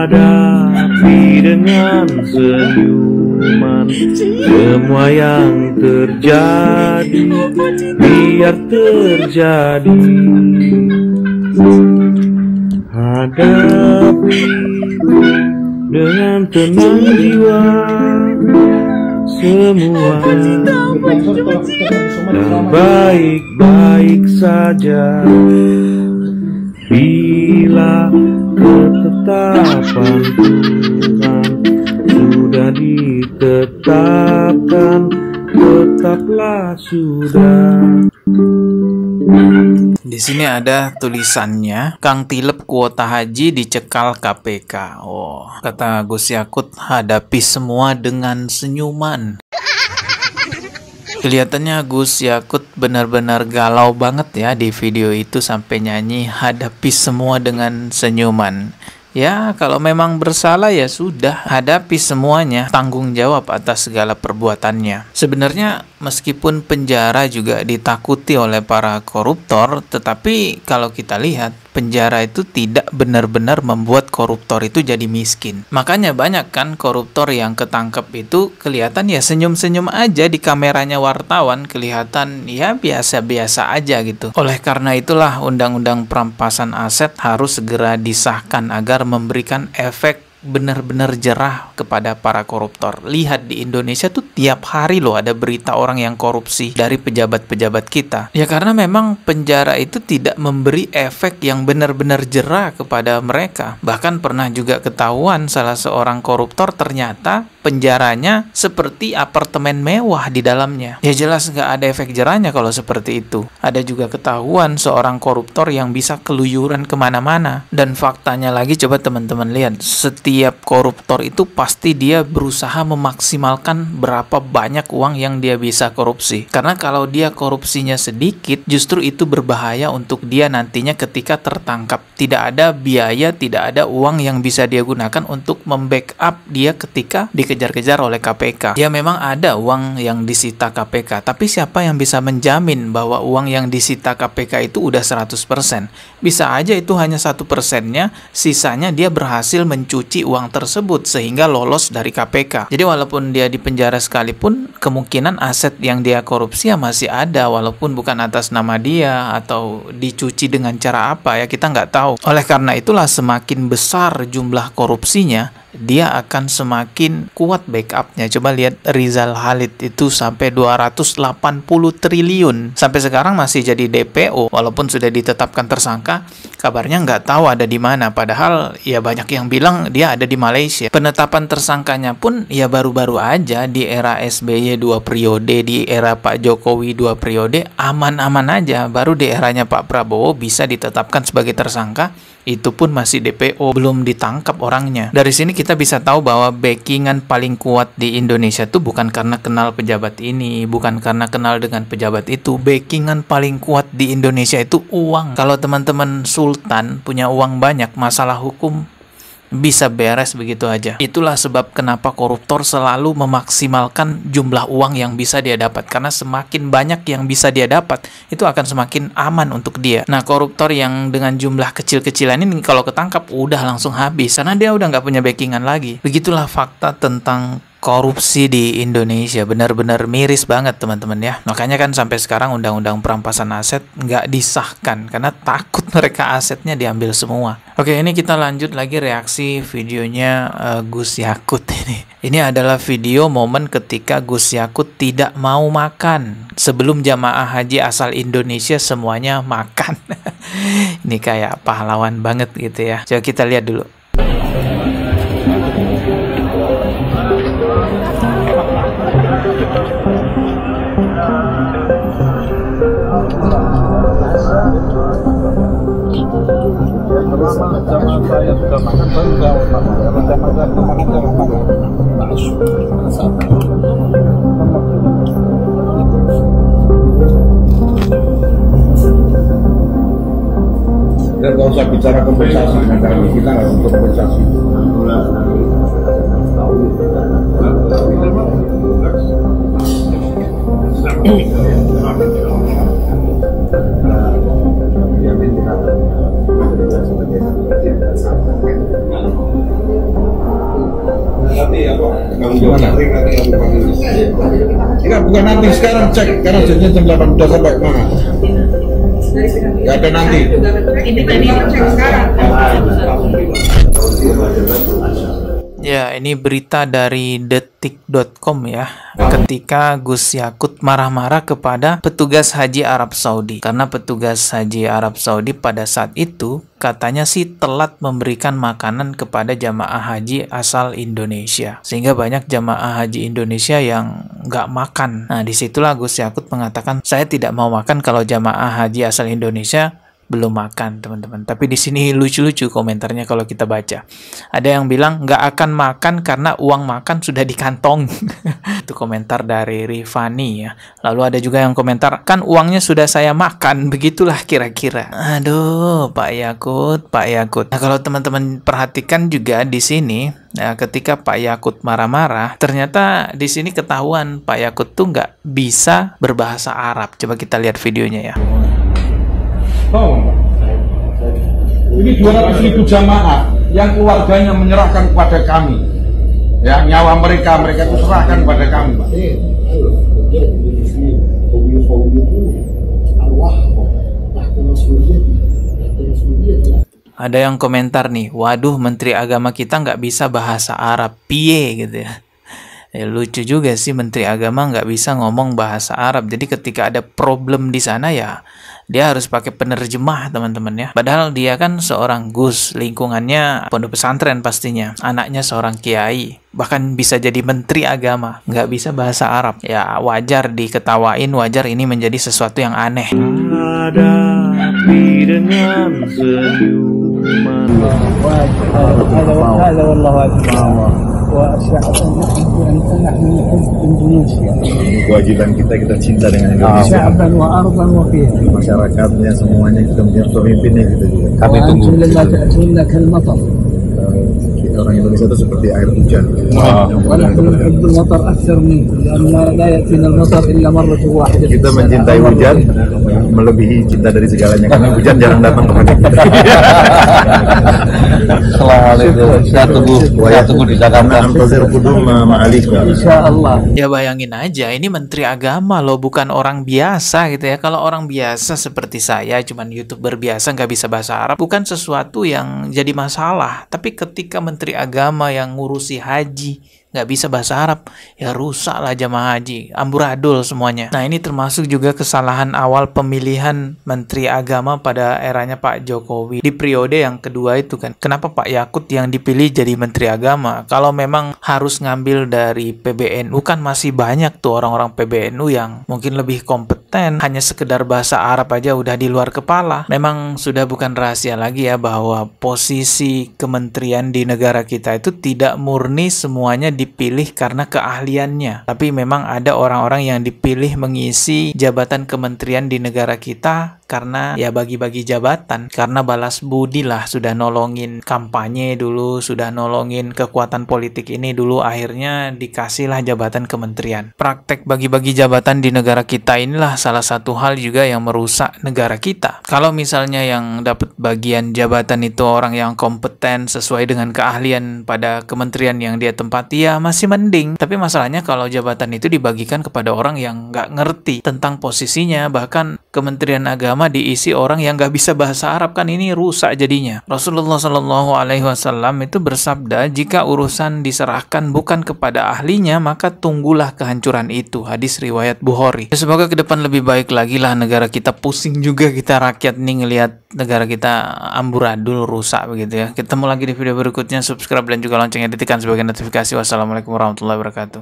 Hadapi dengan senyuman semua yang terjadi, biar terjadi. Hadapi dengan tenang jiwa semua, dan baik-baik saja. Bila ketetapan Tuhan sudah ditetapkan, tetaplah sudah. Di sini ada tulisannya, Kang Tilep kuota haji dicekal KPK. Oh, kata Gus Yakut, hadapi semua dengan senyuman. Kelihatannya Gus Yakut benar-benar galau banget ya di video itu, sampai nyanyi hadapi semua dengan senyuman. Ya, kalau memang bersalah ya sudah, hadapi semuanya, tanggung jawab atas segala perbuatannya. Sebenarnya meskipun penjara juga ditakuti oleh para koruptor, tetapi kalau kita lihat, penjara itu tidak benar-benar membuat koruptor itu jadi miskin. Makanya banyak kan koruptor yang ketangkep itu kelihatan ya senyum-senyum aja di kameranya wartawan, kelihatan ya biasa-biasa aja gitu. Oleh karena itulah Undang-Undang Perampasan Aset harus segera disahkan agar memberikan efek benar-benar jerah kepada para koruptor. Lihat di Indonesia tuh tiap hari loh ada berita orang yang korupsi dari pejabat-pejabat kita. Ya karena memang penjara itu tidak memberi efek yang benar-benar jerah kepada mereka. Bahkan pernah juga ketahuan salah seorang koruptor ternyata penjaranya seperti apartemen mewah di dalamnya. Ya jelas nggak ada efek jerahnya kalau seperti itu. Ada juga ketahuan seorang koruptor yang bisa keluyuran kemana-mana. Dan faktanya lagi, coba teman-teman lihat, setiap koruptor itu pasti dia berusaha memaksimalkan berapa banyak uang yang dia bisa korupsi. Karena kalau dia korupsinya sedikit, justru itu berbahaya untuk dia nantinya ketika tertangkap. Tidak ada biaya, tidak ada uang yang bisa dia gunakan untuk membackup dia ketika dikejar-kejar oleh KPK. Ya memang ada uang yang disita KPK, tapi siapa yang bisa menjamin bahwa uang yang disita KPK itu udah 100%? Bisa aja itu hanya 1%-nya, sisanya dia berhasil mencuci uang tersebut sehingga lolos dari KPK. Jadi walaupun dia di penjara sekalipun, kemungkinan aset yang dia korupsi ya masih ada, walaupun bukan atas nama dia atau dicuci dengan cara apa ya kita nggak tahu. Oleh karena itulah semakin besar jumlah korupsinya, dia akan semakin kuat backupnya. Coba lihat Rizal Khalid itu sampai 280 triliun. Sampai sekarang masih jadi DPO, walaupun sudah ditetapkan tersangka, kabarnya nggak tahu ada di mana. Padahal ya banyak yang bilang dia ada di Malaysia. Penetapan tersangkanya pun ya baru-baru aja di era SBY 2 periode, di era Pak Jokowi 2 periode, aman-aman aja. Baru di eranya Pak Prabowo bisa ditetapkan sebagai tersangka, itu pun masih DPO, belum ditangkap orangnya. Dari sini kita bisa tahu bahwa backingan paling kuat di Indonesia itu bukan karena kenal pejabat ini, bukan karena kenal dengan pejabat itu. Backingan paling kuat di Indonesia itu uang. Kalau teman-teman sultan punya uang banyak, masalah hukum bisa beres begitu aja. Itulah sebab kenapa koruptor selalu memaksimalkan jumlah uang yang bisa dia dapat, karena semakin banyak yang bisa dia dapat, itu akan semakin aman untuk dia. Nah, koruptor yang dengan jumlah kecil-kecilan ini kalau ketangkap udah langsung habis, karena dia udah nggak punya backingan lagi. Begitulah fakta tentang korupsi di Indonesia. Benar-benar miris banget teman-teman ya. Makanya kan sampai sekarang Undang-Undang Perampasan Aset nggak disahkan karena takut mereka asetnya diambil semua. Oke, ini kita lanjut lagi reaksi videonya Gus Yakut ini. Ini adalah video momen ketika Gus Yakut tidak mau makan sebelum jamaah haji asal Indonesia semuanya makan. Ini kayak pahlawan banget gitu ya. Coba kita lihat dulu. Sama saya juga makan enggak dan kalau usah bicara kompensasi, negara kita nggak untuk kompensasi. Yang Gimana? Enggak, bukan nanti, sekarang cek. Karena jadinya jam 8 udah sampai mana? Enggak ada nanti. Ini tadi cek sekarang. Ya, ini berita dari detik.com ya. Ketika Gus Yakut marah-marah kepada petugas haji Arab Saudi. Karena petugas haji Arab Saudi pada saat itu katanya sih telat memberikan makanan kepada jamaah haji asal Indonesia. Sehingga banyak jamaah haji Indonesia yang nggak makan. Nah, disitulah Gus Yakut mengatakan, saya tidak mau makan kalau jamaah haji asal Indonesia belum makan, teman-teman. Tapi di sini lucu-lucu komentarnya kalau kita baca. Ada yang bilang nggak akan makan karena uang makan sudah di kantong. Itu komentar dari Rifani ya. Lalu ada juga yang komentar, kan uangnya sudah saya makan. Begitulah kira-kira. Aduh, Pak Yakut, Pak Yakut. Nah, kalau teman-teman perhatikan juga di sini, nah, ketika Pak Yakut marah-marah, ternyata di sini ketahuan Pak Yakut tuh nggak bisa berbahasa Arab. Coba kita lihat videonya ya. Oh, ini 200.000 jamaah yang keluarganya menyerahkan kepada kami. Ya, nyawa mereka itu serahkan pada kami, Pak. Ada yang komentar nih, waduh Menteri Agama kita nggak bisa bahasa Arab, piye gitu ya. Lucu juga sih, Menteri Agama nggak bisa ngomong bahasa Arab. Jadi ketika ada problem di sana ya dia harus pakai penerjemah, teman-teman ya. Padahal dia kan seorang Gus, lingkungannya pondok pesantren pastinya. Anaknya seorang kiai, bahkan bisa jadi Menteri Agama, nggak bisa bahasa Arab. Ya wajar diketawain, wajar ini menjadi sesuatu yang aneh. Hadapi dengan senyuman. Ini kewajiban kita cinta dengan Indonesia. Masyarakatnya semuanya kita punya pemimpinnya kita juga. Kami tunggu. Orang Indonesia itu seperti air hujan. Kita mencintai hujan melebihi cinta dari segalanya karena hujan jarang datang kepada kita. Saya tunggu di Jakarta. Ya bayangin aja, ini Menteri Agama loh, bukan orang biasa gitu ya. Kalau orang biasa seperti saya, cuman YouTuber biasa nggak bisa bahasa Arab, bukan sesuatu yang jadi masalah. Tapi ketika Menteri Agama yang ngurusi haji nggak bisa bahasa Arab, ya rusak lah jamaah haji, amburadul semuanya. Nah, ini termasuk juga kesalahan awal pemilihan Menteri Agama pada eranya Pak Jokowi di periode yang kedua itu kan. Kenapa Pak Yakut yang dipilih jadi Menteri Agama? Kalau memang harus ngambil dari PBNU kan masih banyak tuh orang-orang PBNU yang mungkin lebih kompeten, hanya sekedar bahasa Arab aja udah di luar kepala. Memang sudah bukan rahasia lagi ya bahwa posisi kementerian di negara kita itu tidak murni semuanya dipilih karena keahliannya, tapi memang ada orang-orang yang dipilih mengisi jabatan kementerian di negara kita karena ya bagi-bagi jabatan, karena balas budi lah, sudah nolongin kampanye dulu, sudah nolongin kekuatan politik ini dulu, akhirnya dikasihlah jabatan kementerian. Praktek bagi-bagi jabatan di negara kita inilah salah satu hal juga yang merusak negara kita. Kalau misalnya yang dapat bagian jabatan itu orang yang kompeten sesuai dengan keahlian pada kementerian yang dia tempati, ya masih mending. Tapi masalahnya kalau jabatan itu dibagikan kepada orang yang nggak ngerti tentang posisinya, bahkan Kementerian Agama diisi orang yang nggak bisa bahasa Arab, kan ini rusak jadinya. Rasulullah Shallallahu Alaihi Wasallam itu bersabda, jika urusan diserahkan bukan kepada ahlinya, maka tunggulah kehancuran itu. Hadis riwayat Bukhari. Semoga ke depan lebih baik lagi lah negara kita. Pusing juga kita rakyat nih ngelihat negara kita amburadul, rusak begitu ya. Ketemu lagi di video berikutnya. Subscribe dan juga loncengnya ditekan sebagai notifikasi. Wassalamualaikum warahmatullahi wabarakatuh.